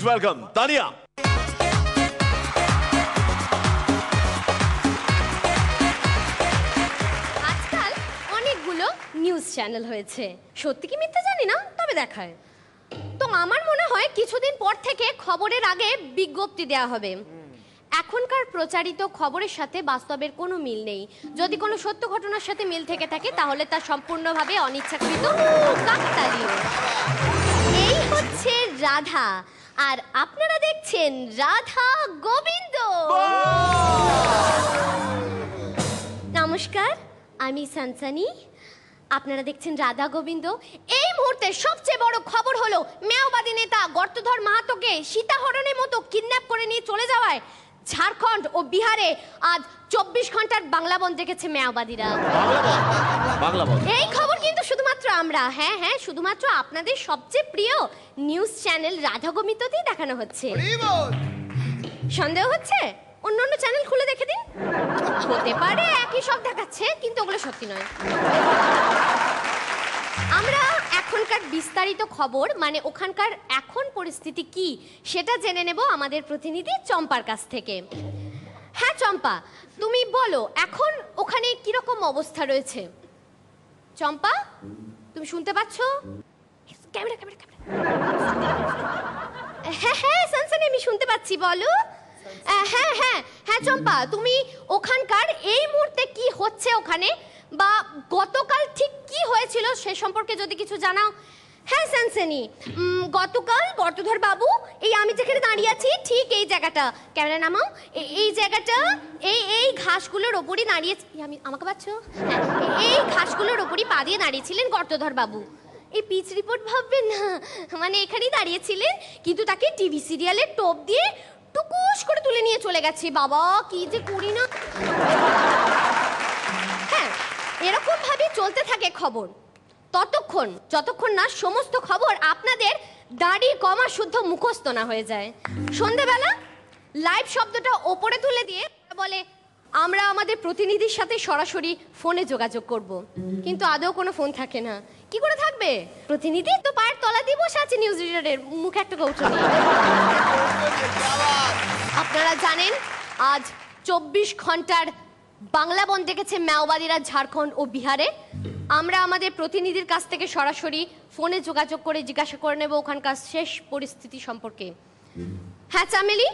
Welcome Tania. আজকাল অনেকগুলো news channel হয়েছে, সত্যি কি মিথ্যে জানি না, তবে দেখায়। তো আমার মনে হয় কিছুদিন পর থেকে খবরের আগে বিজ্ঞপ্তি দেওয়া হবে। এখনকার প্রচারিত খবরের সাথে বাস্তবের কোনো মিল নেই। যদি কোনো সত্য ঘটনার সাথে মিল থেকে থাকে তাহলে তা সম্পূর্ণভাবে অনিচ্ছাকৃত ও কাকতালীয়। এই হচ্ছে রাধা, আর আপনারা দেখছেন রাধা গোবিন্দ। নমস্কার, আমি সানসানি, আপনারা দেখছেন রাধা গোবিন্দ। এই মুহূর্তে সবচেয়ে বড় খবর হলো মাওবাদী নেতা গর্তধর মাহাতোকে সীতাহরণের মতো কিডন্যাপ করে নিয়ে চলে যাওয়ায় ঝাড়খণ্ড ও বিহারে আজ 24 ঘন্টার বাংলা বন্ধ রেখেছে মাওবাদীরা। এই খবর কিন্তু শুধুমাত্র আমরা, হ্যাঁ হ্যাঁ, শুধুমাত্র আপনাদের সবচেয়ে প্রিয় নিউজ চ্যানেল রাধা গোবিন্দতেই দেখানো হচ্ছে। সন্দেহ হচ্ছে? অন্য অন্য চ্যানেল খুলে দেখে দিন, হতে পারে একই সব দেখাচ্ছে, কিন্তু ওগুলো সত্যি নয়। আমরা এখনকার বিস্তারিত খবর, মানে ওখানকার এখন পরিস্থিতি কি সেটা জেনে নেব আমাদের প্রতিনিধি চম্পার কাছ থেকে। হ্যাঁ চম্পা, তুমি বলো এখন ওখানে কিরকম অবস্থা রয়েছে। চম্পা, তুমি শুনতে পাচ্ছ? Camera camera camera. হ্যাঁ হ্যাঁ সানসানি, আমি শুনতে পাচ্ছি, বলো। হ্যাঁ হ্যাঁ হ্যাঁ চম্পা, তুমি ওখানকার এই মুহূর্তে কি হচ্ছে ওখানে, বা গতকাল ঠিক কি হয়েছিল সে সম্পর্কে যদি কিছু জানাও। হ্যাঁ সানসানি, গতকাল বর্তধর বাবু, এই আমি যেখানে দাঁড়িয়ে আছি ঠিক এই জায়গাটা, ক্যামেরা নামাও, এই জায়গাটা, এই ঘাসগুলোর ওপরই দাঁড়িয়ে, আমি আমাকে পাচ্ছ? হ্যাঁ, এই ঘাসগুলোর ওপরই পা দিয়ে দাঁড়িয়েছিলেন গর্তধর বাবু। এই পিচ রিপোর্ট ভাববেন না, মানে এখানেই দাঁড়িয়েছিলেন, কিন্তু তাকে টিভি সিরিয়ালের টোপ দিয়ে টুকুস করে তুলে নিয়ে চলে গেছে। বাবা কি যে করি না। হ্যাঁ, এরকম ভাবে চলতে থাকে খবর ততক্ষণ যতক্ষণ না সমস্ত খবর আপনাদের দাড়ি কমা শুদ্ধ মুখস্থ না হয়ে যায়। সন্ধ্যেবেলা লাইভ শব্দটা ওপরে তুলে দিয়ে বলে আমরা আমাদের প্রতিনিধির সাথে সরাসরি ফোনে যোগাযোগ করব, কিন্তু আদৌ কোনো ফোন থাকে না। কি করে থাকবে? প্রতিনিধি তো পায়ের তলা দিয়ে বসে আছে নিউজ রিডারের মুখে একটা কৌটো নিয়ে। আপনারা জানেন আজ 24 ঘন্টার বাংলা বন্ধ ডেকেছে মাওবাদীরা ঝাড়খণ্ড ও বিহারে। আমরা আমাদের প্রতিনিধির কাছ থেকে সরাসরি ফোনে যোগাযোগ করে জিজ্ঞাসা করে নেব ওখানকার শেষ পরিস্থিতি সম্পর্কে। হ্যাঁ চামেলি,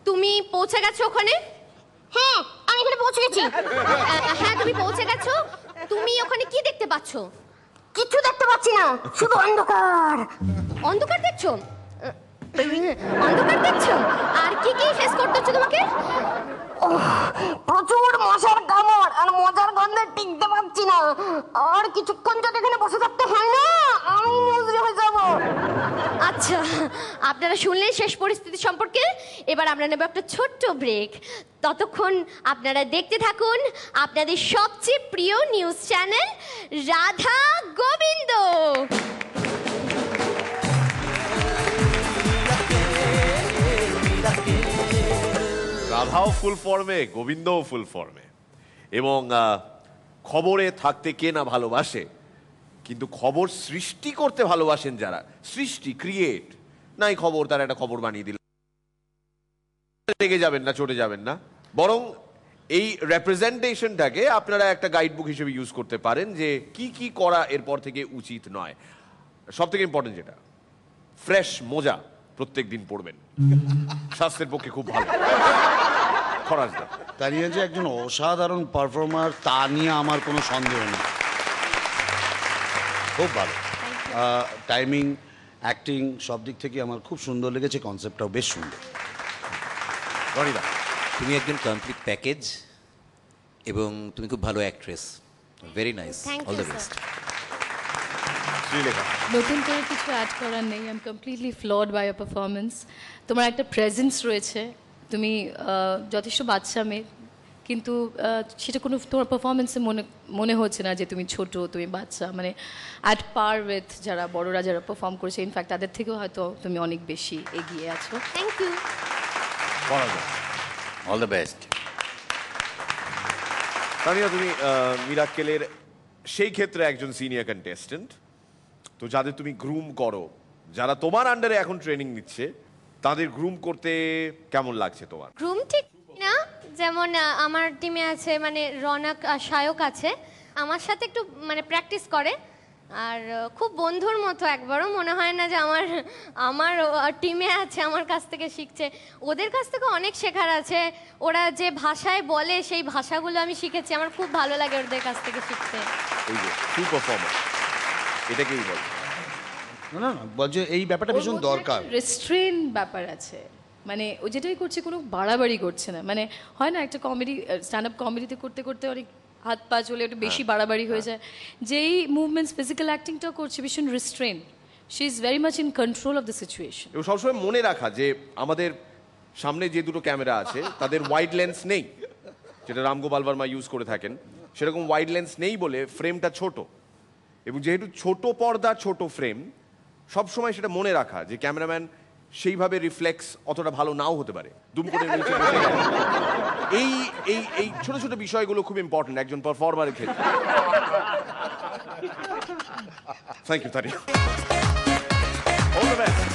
তুমি পৌঁছে গেছো ওখানে? হ্যাঁ আমি এখানে পৌঁছে গেছি। হ্যাঁ তুমি পৌঁছে গেছো, তুমি ওখানে কি দেখতে পাচ্ছো? কিছু দেখতে পাচ্ছি না, শুধু অন্ধকার। অন্ধকার দেখছো? অন্ধকার দেখছো? আর কি কি ফেস করতে হচ্ছে তোমাকে? প্রচুর মশার কামড় আর মজার গন্ধে টিকতে পারছি না। আর কিছুক্ষণ যদি এখানে বসে থাকতে হয় না, আমি নিউজে হয়ে যাব। আচ্ছা, আপনারা শুনলেন শেষ পরিস্থিতি সম্পর্কে। এবার আমরা নেব একটা ছোট্ট ব্রেক। ততক্ষণ আপনারা দেখতে থাকুন আপনাদের সবচেয়ে প্রিয় নিউজ চ্যানেল রাধা গোবিন্দ। রাধাও ফুল ফর্মে, গোবিন্দও ফুল ফর্মে, এবং খবরে থাকতে কে না ভালোবাসে, কিন্তু খবর সৃষ্টি করতে ভালোবাসেন যারা, সৃষ্টি ক্রিয়েট নাই খবর, তারা একটা খবর বানিয়ে দিল, রেগে যাবেন না, চটে যাবেন না, বরং এই রেপ্রেজেন্টেশনটাকে আপনারা একটা গাইড বুক হিসেবে ইউজ করতে পারেন যে কি কি করা এরপর থেকে উচিত নয়। সব থেকে ইম্পর্টেন্ট যেটা, ফ্রেশ মোজা প্রত্যেক দিন পড়বেন, স্বাস্থ্যের পক্ষে খুব ভালো। তানিয়া যে একজন অসাধারণ পারফর্মার তা নিয়ে আমার কোনো সন্দেহ নেই, খুব ভালো। টাইমিং, অ্যাক্টিং সব দিক থেকে আমার খুব সুন্দর লেগেছে, কনসেপ্টটাও বেশ সুন্দর। রনিদা, তুমি একজন কমপ্লিট প্যাকেজ এবং তুমি খুব ভালো actress, very nice, all the best. নতুন করে কিছু অ্যাড করার নেই, I am completely floored by a performance. তোমার একটা প্রেজেন্স রয়েছে, তুমি যথেষ্ট বাচ্চা মেয়ে, কিন্তু সেটা কোনো তোমার পারফরমেন্সে মনে হচ্ছে না যে তুমি ছোট, তুমি বাচ্চা, মানে অ্যাট পার উইথ যারা বড়রা যারা পারফর্ম করেছে, ইনফ্যাক্ট তাদের থেকেও হয়তো তুমি অনেক বেশি এগিয়ে আছো। Thank you, all the best. Tania, তুমি মিরাক্কেলের সেই ক্ষেত্রে একজন সিনিয়র কন্টেস্টেন্ট, তো যাদের তুমি গ্রুম করো, যারা তোমার আন্ডারে এখন ট্রেনিং নিচ্ছে, তাদের গ্রুম করতে কেমন লাগছে তোমার? গ্রুম ঠিক না, যেমন আমার টিমে আছে মানে রনক আর সায়ক আছে, আমার সাথে একটু মানে প্র্যাকটিস করে, আর খুব বন্ধুর মতো, একবারও মনে হয় না যে আমার আমার টিমে আছে আমার কাছ থেকে শিখছে। ওদের কাছ থেকে অনেক শেখার আছে, ওরা যে ভাষায় বলে সেই ভাষাগুলো আমি শিখেছি, আমার খুব ভালো লাগে ওদের কাছ থেকে শিখতে। এই যে ট্রু পারফর্মার, এটাকেই বল। না না বলছে এই ব্যাপারটা ভীষণ দরকার। রেস্ট্রেন ব্যাপার আছে, মানে ও যেটাই করছে কোনো বাড়াবাড়ি করছে না, মানে হয় না একটা কমেডি স্ট্যান্ড আপ কমেডিতে করতে করতে অনেক হাত পা চলে একটু বেশি বাড়াবাড়ি হয়ে যায়, যেই মুভমেন্টস ফিজিক্যাল অ্যাক্টিংটা করছে ভীষণ restrain, she is very much in control of the situation. এবং সবসময় মনে রাখা যে আমাদের সামনে যে দুটো ক্যামেরা আছে তাদের ওয়াইড লেন্স নেই, যেটা রামগোপাল বর্মা ইউজ করে থাকেন, সেরকম ওয়াইড লেন্স নেই বলে ফ্রেমটা ছোট, এবং যেহেতু ছোট পর্দা ছোট ফ্রেম, সবসময় সেটা মনে রাখা যে ক্যামেরাম্যান সেইভাবে রিফ্লেক্স অতটা ভালো নাও হতে পারে, দুম করে নিচে বসে গেল। এই এই এই ছোট ছোট বিষয়গুলো খুব ইম্পর্টেন্ট একজন পারফর্মারের ক্ষেত্রে। Thank you Tariq, all the best.